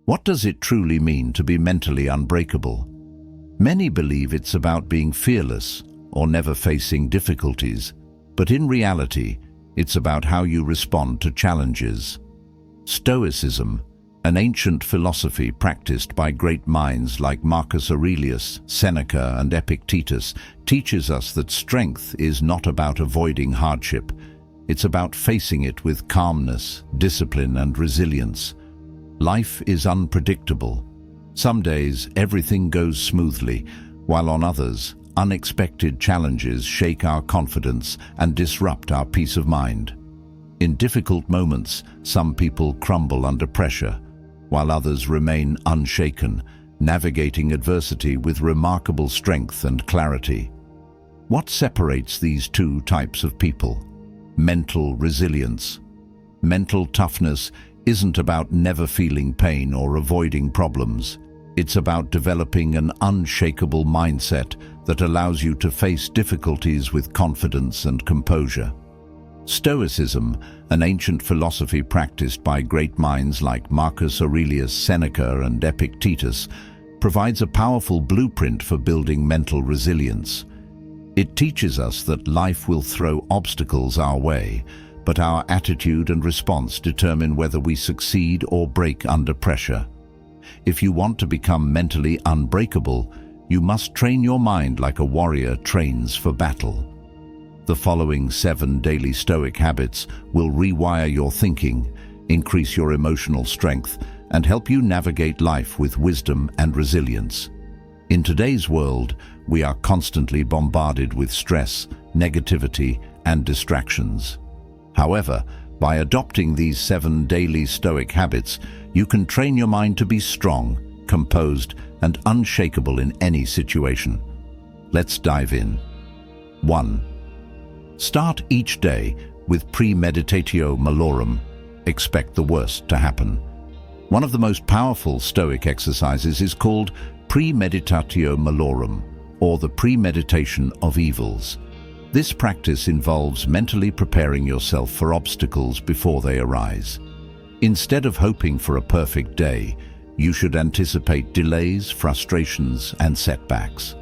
What does it truly mean to be mentally unbreakable? Many believe it's about being fearless or never facing difficulties, but in reality, it's about how you respond to challenges. Stoicism, an ancient philosophy practiced by great minds like Marcus Aurelius, Seneca, and Epictetus, teaches us that strength is not about avoiding hardship. It's about facing it with calmness, discipline, and resilience. Life is unpredictable. Some days, everything goes smoothly, while on others, unexpected challenges shake our confidence and disrupt our peace of mind. In difficult moments, some people crumble under pressure, while others remain unshaken, navigating adversity with remarkable strength and clarity. What separates these two types of people? Mental resilience. Mental toughness isn't about never feeling pain or avoiding problems. It's about developing an unshakable mindset that allows you to face difficulties with confidence and composure. Stoicism, an ancient philosophy practiced by great minds like Marcus Aurelius, Seneca, and Epictetus, provides a powerful blueprint for building mental resilience. It teaches us that life will throw obstacles our way, but our attitude and response determine whether we succeed or break under pressure. If you want to become mentally unbreakable, you must train your mind like a warrior trains for battle. The following 7 daily Stoic habits will rewire your thinking, increase your emotional strength, and help you navigate life with wisdom and resilience. In today's world, we are constantly bombarded with stress, negativity, and distractions. However, by adopting these 7 daily Stoic habits, you can train your mind to be strong, composed, and unshakable in any situation. Let's dive in. 1. Start each day with premeditatio malorum. Expect the worst to happen. One of the most powerful Stoic exercises is called premeditatio malorum, or the premeditation of evils. This practice involves mentally preparing yourself for obstacles before they arise. Instead of hoping for a perfect day, you should anticipate delays, frustrations, and setbacks.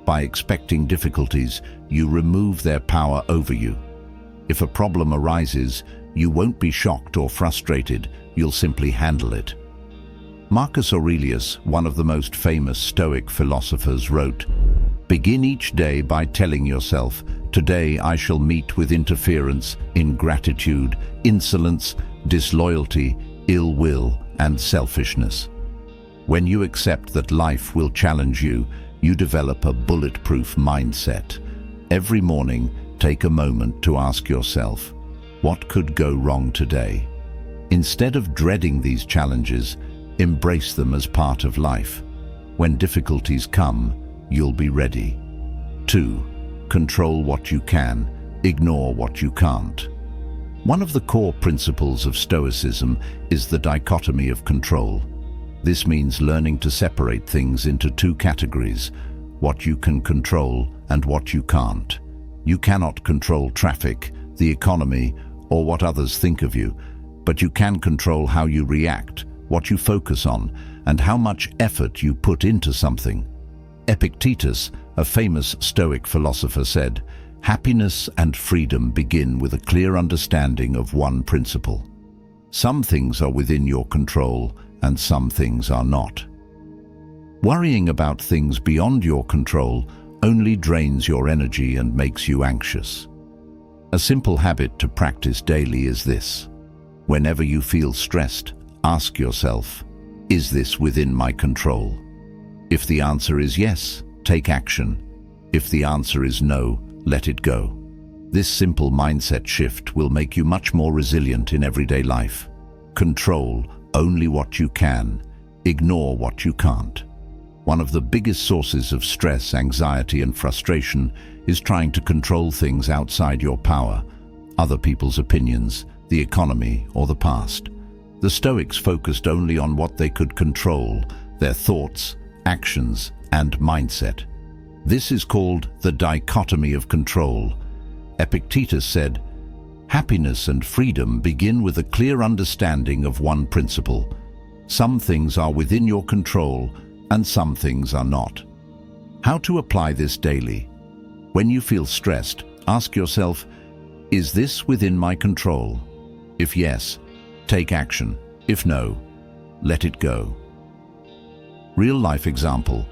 By expecting difficulties, you remove their power over you. If a problem arises, you won't be shocked or frustrated, you'll simply handle it. Marcus Aurelius, one of the most famous Stoic philosophers, wrote, "Begin each day by telling yourself, 'Today I shall meet with interference, ingratitude, insolence, disloyalty, ill will, and selfishness.' When you accept that life will challenge you, you develop a bulletproof mindset. Every morning, take a moment to ask yourself, 'What could go wrong today?' Instead of dreading these challenges, embrace them as part of life. When difficulties come, you'll be ready. 2. Control what you can, ignore what you can't. One of the core principles of Stoicism is the dichotomy of control. This means learning to separate things into 2 categories, what you can control and what you can't. You cannot control traffic, the economy, or what others think of you, but you can control how you react, what you focus on, and how much effort you put into something. Epictetus, a famous Stoic philosopher, said, "Happiness and freedom begin with a clear understanding of one principle. Some things are within your control and some things are not." Worrying about things beyond your control only drains your energy and makes you anxious. A simple habit to practice daily is this. Whenever you feel stressed, ask yourself, "Is this within my control?" If the answer is yes, take action. If the answer is no, let it go. This simple mindset shift will make you much more resilient in everyday life. Control only what you can, ignore what you can't. One of the biggest sources of stress, anxiety, and frustration is trying to control things outside your power, other people's opinions, the economy, or the past. The Stoics focused only on what they could control, their thoughts, actions, and mindset. This is called the dichotomy of control. Epictetus said, "Happiness and freedom begin with a clear understanding of one principle." Some things are within your control and some things are not. How to apply this daily? When you feel stressed, ask yourself, is this within my control? If yes, take action. If no, let it go. Real-life example.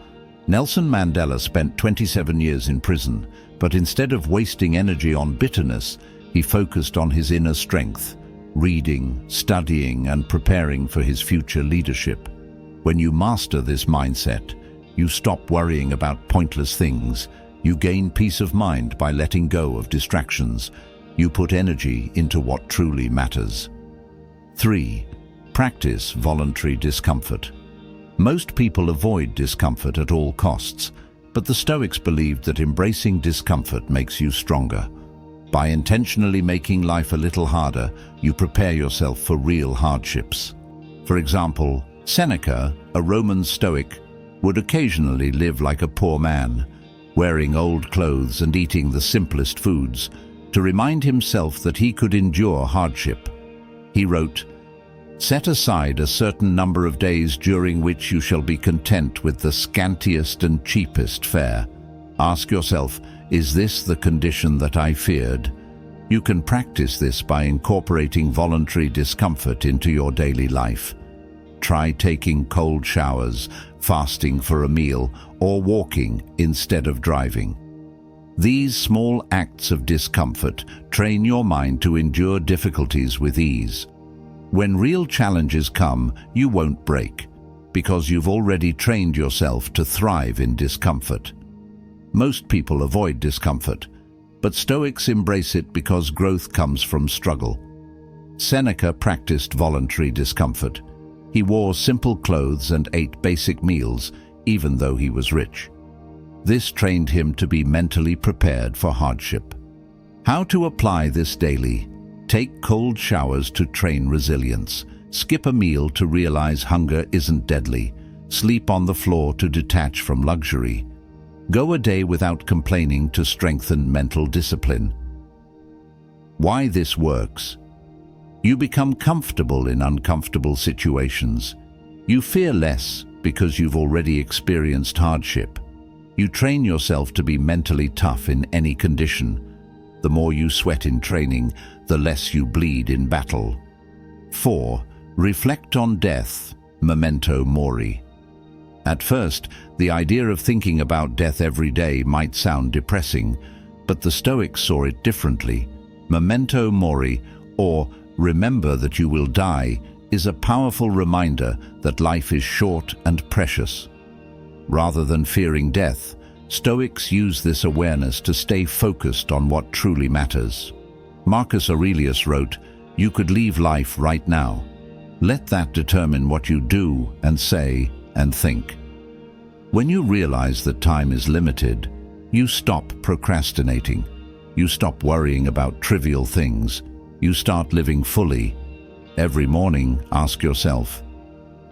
Nelson Mandela spent 27 years in prison, but instead of wasting energy on bitterness, he focused on his inner strength, reading, studying, and preparing for his future leadership. When you master this mindset, you stop worrying about pointless things. You gain peace of mind by letting go of distractions. You put energy into what truly matters. 3. Practice voluntary discomfort. Most people avoid discomfort at all costs, but the Stoics believed that embracing discomfort makes you stronger. By intentionally making life a little harder, you prepare yourself for real hardships. For example, Seneca, a Roman Stoic, would occasionally live like a poor man, wearing old clothes and eating the simplest foods, to remind himself that he could endure hardship. He wrote, "Set aside a certain number of days during which you shall be content with the scantiest and cheapest fare. Ask yourself, is this the condition that I feared?" You can practice this by incorporating voluntary discomfort into your daily life. Try taking cold showers, fasting for a meal, or walking instead of driving. These small acts of discomfort train your mind to endure difficulties with ease. When real challenges come, you won't break, because you've already trained yourself to thrive in discomfort. Most people avoid discomfort, but Stoics embrace it because growth comes from struggle. Seneca practiced voluntary discomfort. He wore simple clothes and ate basic meals, even though he was rich. This trained him to be mentally prepared for hardship. How to apply this daily? Take cold showers to train resilience. Skip a meal to realize hunger isn't deadly. Sleep on the floor to detach from luxury. Go a day without complaining to strengthen mental discipline. Why this works? You become comfortable in uncomfortable situations. You fear less because you've already experienced hardship. You train yourself to be mentally tough in any condition. The more you sweat in training, the less you bleed in battle. 4. Reflect on death. Memento Mori. At first, the idea of thinking about death every day might sound depressing, but the Stoics saw it differently. Memento Mori, or remember that you will die, is a powerful reminder that life is short and precious. Rather than fearing death, Stoics use this awareness to stay focused on what truly matters. Marcus Aurelius wrote, "You could leave life right now. Let that determine what you do and say and think." When you realize that time is limited, you stop procrastinating. You stop worrying about trivial things. You start living fully. Every morning, ask yourself,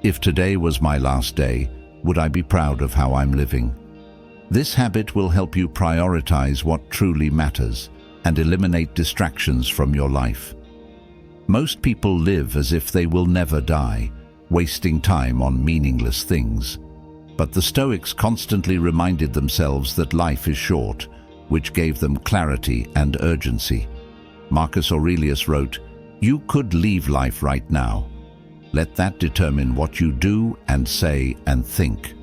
if today was my last day, would I be proud of how I'm living? This habit will help you prioritize what truly matters and eliminate distractions from your life. Most people live as if they will never die, wasting time on meaningless things. But the Stoics constantly reminded themselves that life is short, which gave them clarity and urgency. Marcus Aurelius wrote, "You could leave life right now. Let that determine what you do and say and think."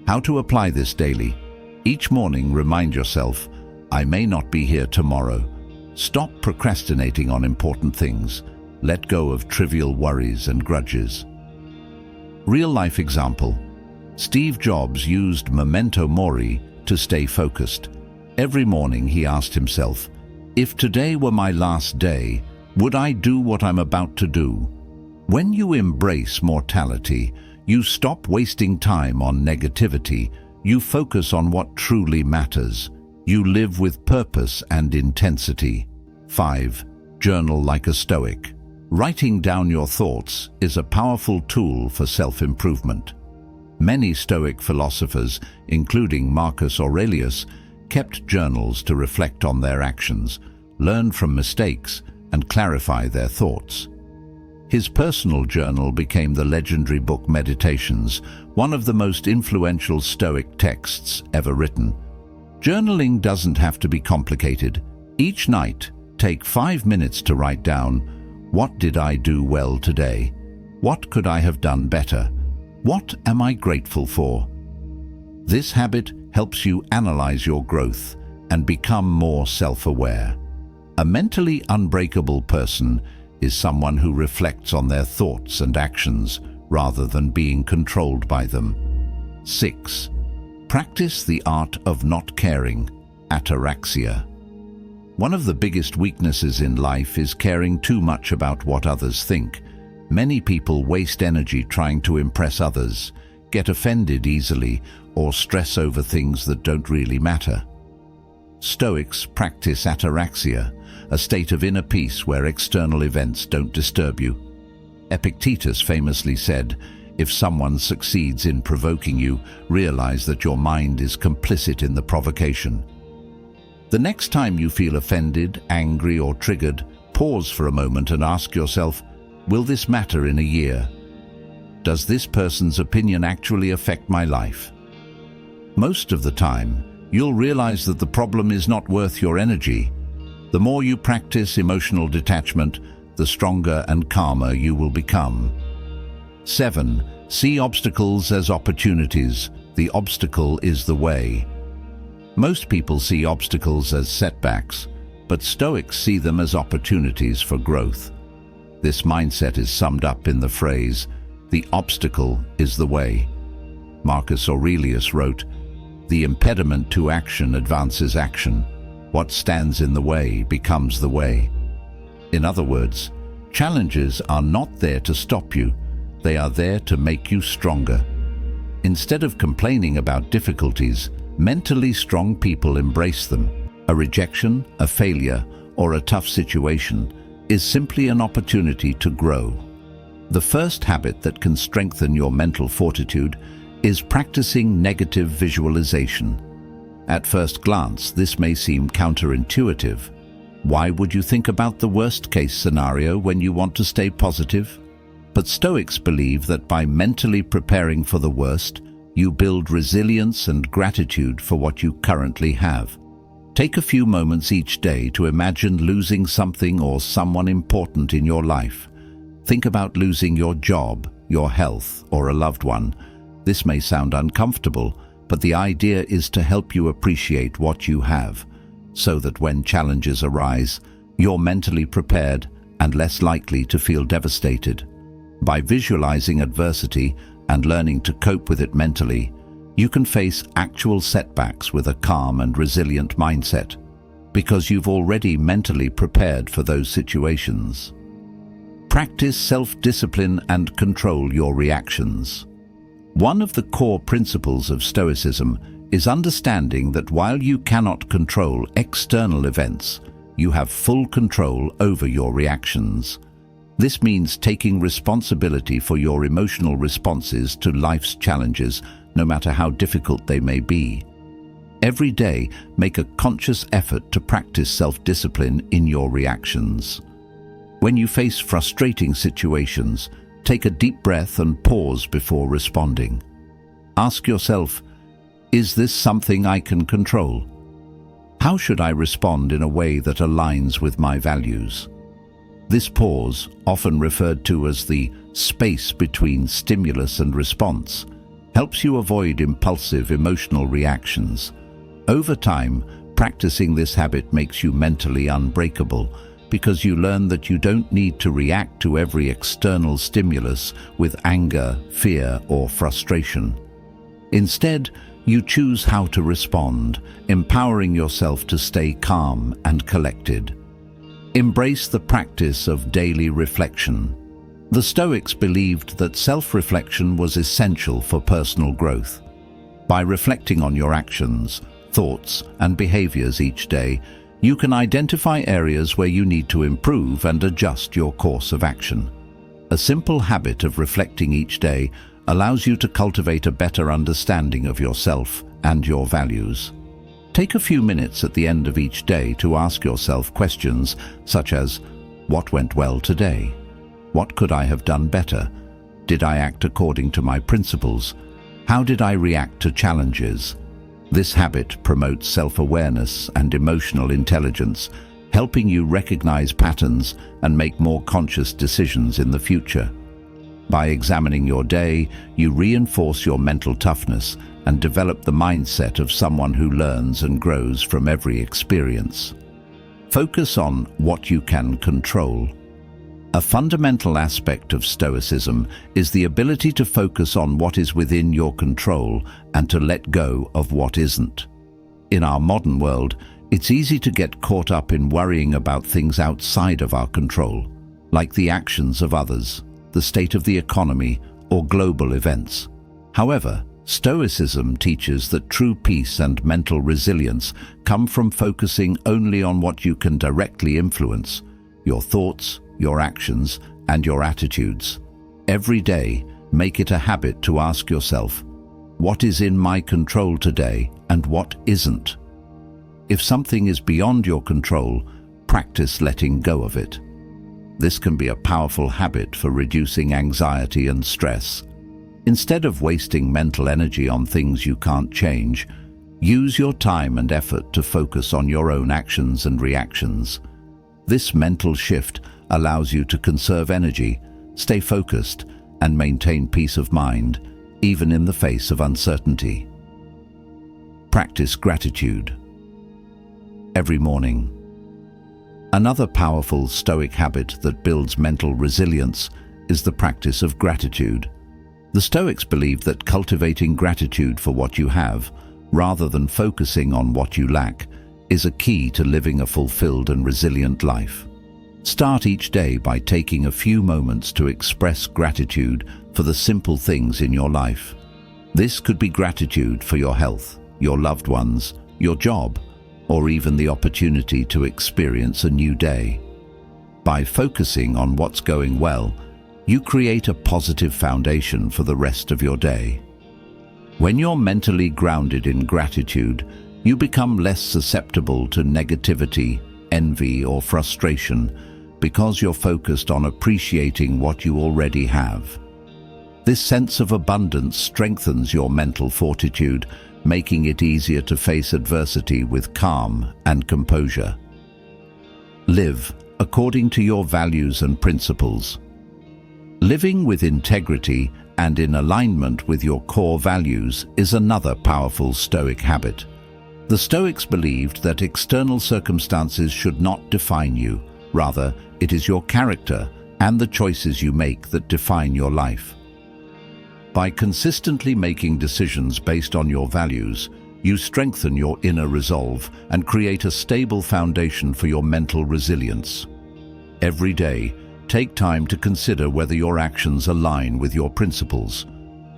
How to apply this daily? Each morning, remind yourself, I may not be here tomorrow. Stop procrastinating on important things. Let go of trivial worries and grudges. Real-life example. Steve Jobs used Memento Mori to stay focused. Every morning he asked himself, if today were my last day, would I do what I'm about to do? When you embrace mortality, you stop wasting time on negativity. You focus on what truly matters. You live with purpose and intensity. 5. Journal like a Stoic. Writing down your thoughts is a powerful tool for self-improvement. Many Stoic philosophers, including Marcus Aurelius, kept journals to reflect on their actions, learn from mistakes, and clarify their thoughts. His personal journal became the legendary book Meditations, one of the most influential Stoic texts ever written. Journaling doesn't have to be complicated. Each night, take 5 minutes to write down, what did I do well today? What could I have done better? What am I grateful for? This habit helps you analyze your growth and become more self-aware. A mentally unbreakable person is someone who reflects on their thoughts and actions rather than being controlled by them. 6. Practice the art of not caring, ataraxia. One of the biggest weaknesses in life is caring too much about what others think. Many people waste energy trying to impress others, get offended easily, or stress over things that don't really matter. Stoics practice ataraxia, a state of inner peace where external events don't disturb you. Epictetus famously said, "If someone succeeds in provoking you, realize that your mind is complicit in the provocation." The next time you feel offended, angry, or triggered, pause for a moment and ask yourself, will this matter in a year? Does this person's opinion actually affect my life? Most of the time, you'll realize that the problem is not worth your energy. The more you practice emotional detachment, the stronger and calmer you will become. 7. See obstacles as opportunities. The obstacle is the way. Most people see obstacles as setbacks, but Stoics see them as opportunities for growth. This mindset is summed up in the phrase, "The obstacle is the way." Marcus Aurelius wrote, "The impediment to action advances action. What stands in the way becomes the way." In other words, challenges are not there to stop you, they are there to make you stronger. Instead of complaining about difficulties, mentally strong people embrace them. A rejection, a failure, or a tough situation is simply an opportunity to grow. The first habit that can strengthen your mental fortitude is practicing negative visualization. At first glance, this may seem counterintuitive. Why would you think about the worst-case scenario when you want to stay positive? But Stoics believe that by mentally preparing for the worst, you build resilience and gratitude for what you currently have. Take a few moments each day to imagine losing something or someone important in your life. Think about losing your job, your health, or a loved one. This may sound uncomfortable, but the idea is to help you appreciate what you have, so that when challenges arise, you're mentally prepared and less likely to feel devastated. By visualizing adversity and learning to cope with it mentally, you can face actual setbacks with a calm and resilient mindset, because you've already mentally prepared for those situations. Practice self-discipline and control your reactions. One of the core principles of Stoicism is understanding that while you cannot control external events, you have full control over your reactions. This means taking responsibility for your emotional responses to life's challenges, no matter how difficult they may be. Every day, make a conscious effort to practice self-discipline in your reactions. When you face frustrating situations, take a deep breath and pause before responding. Ask yourself, is this something I can control? How should I respond in a way that aligns with my values? This pause, often referred to as the space between stimulus and response, helps you avoid impulsive emotional reactions. Over time, practicing this habit makes you mentally unbreakable because you learn that you don't need to react to every external stimulus with anger, fear, or frustration. Instead, you choose how to respond, empowering yourself to stay calm and collected. Embrace the practice of daily reflection. The Stoics believed that self-reflection was essential for personal growth. By reflecting on your actions, thoughts, and behaviors each day, you can identify areas where you need to improve and adjust your course of action. A simple habit of reflecting each day allows you to cultivate a better understanding of yourself and your values. Take a few minutes at the end of each day to ask yourself questions such as, what went well today? What could I have done better? Did I act according to my principles? How did I react to challenges? This habit promotes self-awareness and emotional intelligence, helping you recognize patterns and make more conscious decisions in the future. By examining your day, you reinforce your mental toughness and develop the mindset of someone who learns and grows from every experience. Focus on what you can control. A fundamental aspect of Stoicism is the ability to focus on what is within your control and to let go of what isn't. In our modern world, it's easy to get caught up in worrying about things outside of our control, like the actions of others, the state of the economy, or global events. However, Stoicism teaches that true peace and mental resilience come from focusing only on what you can directly influence: your thoughts, your actions, and your attitudes. Every day, make it a habit to ask yourself, what is in my control today and what isn't? If something is beyond your control, practice letting go of it. This can be a powerful habit for reducing anxiety and stress. Instead of wasting mental energy on things you can't change, use your time and effort to focus on your own actions and reactions. This mental shift allows you to conserve energy, stay focused, and maintain peace of mind, even in the face of uncertainty. Practice gratitude. Every morning. Another powerful Stoic habit that builds mental resilience is the practice of gratitude. The Stoics believe that cultivating gratitude for what you have, rather than focusing on what you lack, is a key to living a fulfilled and resilient life. Start each day by taking a few moments to express gratitude for the simple things in your life. This could be gratitude for your health, your loved ones, your job, or even the opportunity to experience a new day. By focusing on what's going well, you create a positive foundation for the rest of your day. When you're mentally grounded in gratitude, you become less susceptible to negativity, envy, or frustration because you're focused on appreciating what you already have. This sense of abundance strengthens your mental fortitude, making it easier to face adversity with calm and composure. Live according to your values and principles. Living with integrity and in alignment with your core values is another powerful Stoic habit. The Stoics believed that external circumstances should not define you. Rather, it is your character and the choices you make that define your life. By consistently making decisions based on your values, you strengthen your inner resolve and create a stable foundation for your mental resilience. Every day, take time to consider whether your actions align with your principles.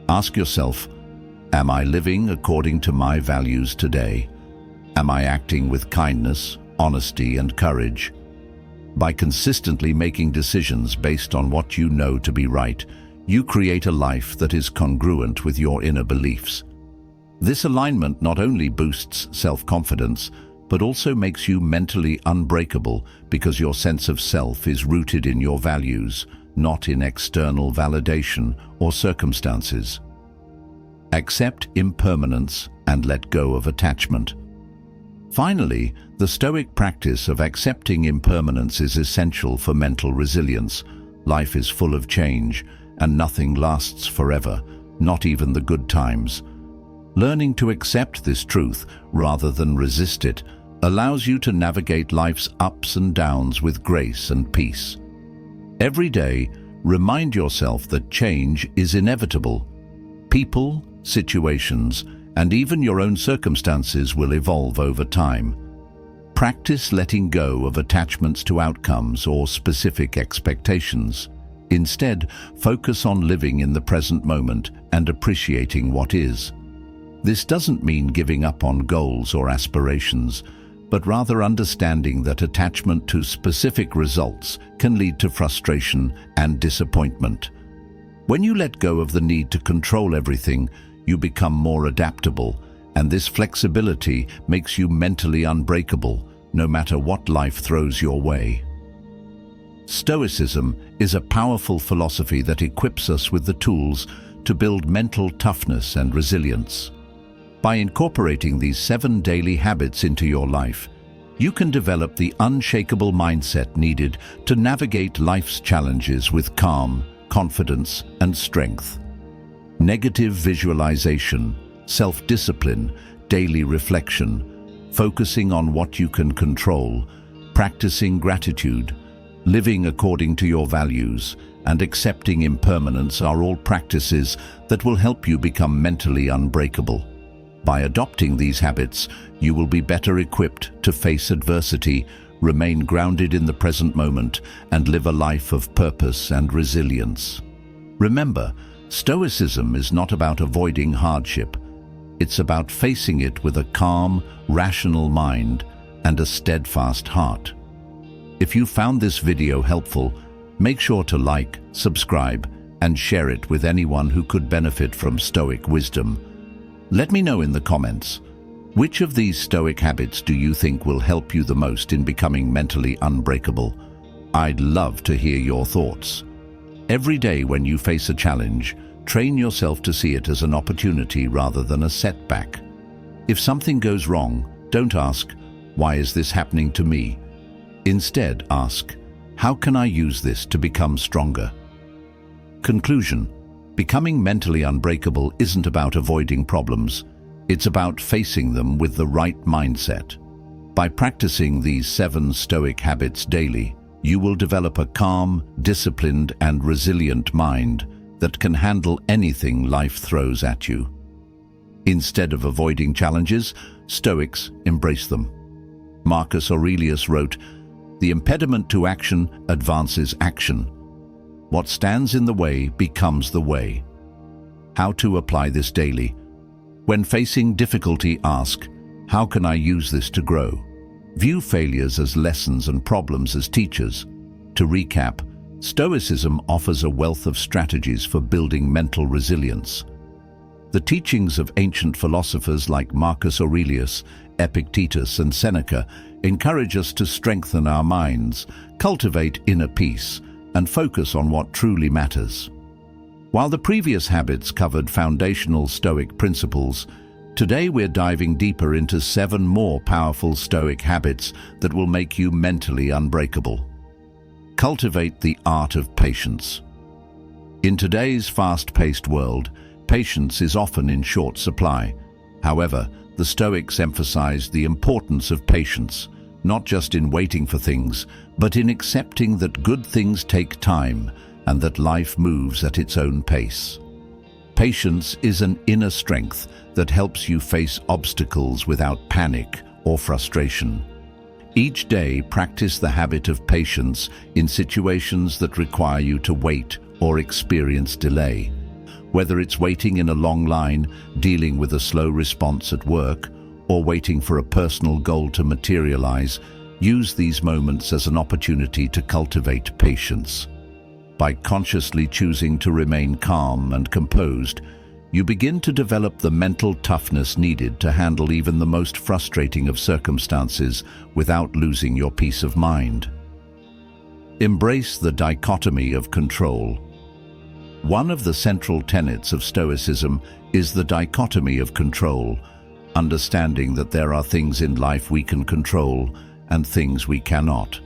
Ask yourself, am I living according to my values today? Am I acting with kindness, honesty, and courage? By consistently making decisions based on what you know to be right, you create a life that is congruent with your inner beliefs. This alignment not only boosts self-confidence, but also makes you mentally unbreakable because your sense of self is rooted in your values, not in external validation or circumstances. Accept impermanence and let go of attachment. Finally, the Stoic practice of accepting impermanence is essential for mental resilience. Life is full of change, and nothing lasts forever, not even the good times. Learning to accept this truth rather than resist it allows you to navigate life's ups and downs with grace and peace. Every day, remind yourself that change is inevitable. People, situations, and even your own circumstances will evolve over time. Practice letting go of attachments to outcomes or specific expectations. Instead, focus on living in the present moment and appreciating what is. This doesn't mean giving up on goals or aspirations, but rather understanding that attachment to specific results can lead to frustration and disappointment. When you let go of the need to control everything, you become more adaptable, and this flexibility makes you mentally unbreakable, no matter what life throws your way. Stoicism is a powerful philosophy that equips us with the tools to build mental toughness and resilience. By incorporating these 7 daily habits into your life, you can develop the unshakable mindset needed to navigate life's challenges with calm, confidence, and strength. Negative visualization, self-discipline, daily reflection, focusing on what you can control, practicing gratitude, living according to your values, and accepting impermanence are all practices that will help you become mentally unbreakable. By adopting these habits, you will be better equipped to face adversity, remain grounded in the present moment, and live a life of purpose and resilience. Remember, Stoicism is not about avoiding hardship. It's about facing it with a calm, rational mind and a steadfast heart. If you found this video helpful, make sure to like, subscribe, and share it with anyone who could benefit from Stoic wisdom. Let me know in the comments, which of these Stoic habits do you think will help you the most in becoming mentally unbreakable? I'd love to hear your thoughts. Every day when you face a challenge, train yourself to see it as an opportunity rather than a setback. If something goes wrong, don't ask, "Why is this happening to me?" Instead, ask, "How can I use this to become stronger?" Conclusion: becoming mentally unbreakable isn't about avoiding problems. It's about facing them with the right mindset. By practicing these 7 Stoic habits daily, you will develop a calm, disciplined, and resilient mind that can handle anything life throws at you. Instead of avoiding challenges, Stoics embrace them. Marcus Aurelius wrote, "The impediment to action advances action. What stands in the way becomes the way." How to apply this daily? When facing difficulty, ask, "How can I use this to grow?" View failures as lessons and problems as teachers. To recap, Stoicism offers a wealth of strategies for building mental resilience. The teachings of ancient philosophers like Marcus Aurelius, Epictetus, and Seneca encourage us to strengthen our minds, cultivate inner peace, and focus on what truly matters. While the previous habits covered foundational Stoic principles, today we're diving deeper into 7 more powerful Stoic habits that will make you mentally unbreakable. Cultivate the art of patience. In today's fast-paced world, patience is often in short supply. However, the Stoics emphasized the importance of patience, not just in waiting for things, but in accepting that good things take time and that life moves at its own pace. Patience is an inner strength that helps you face obstacles without panic or frustration. Each day, practice the habit of patience in situations that require you to wait or experience delay. Whether it's waiting in a long line, dealing with a slow response at work, or waiting for a personal goal to materialize, use these moments as an opportunity to cultivate patience. By consciously choosing to remain calm and composed, you begin to develop the mental toughness needed to handle even the most frustrating of circumstances without losing your peace of mind. Embrace the dichotomy of control. One of the central tenets of Stoicism is the dichotomy of control, understanding that there are things in life we can control and things we cannot.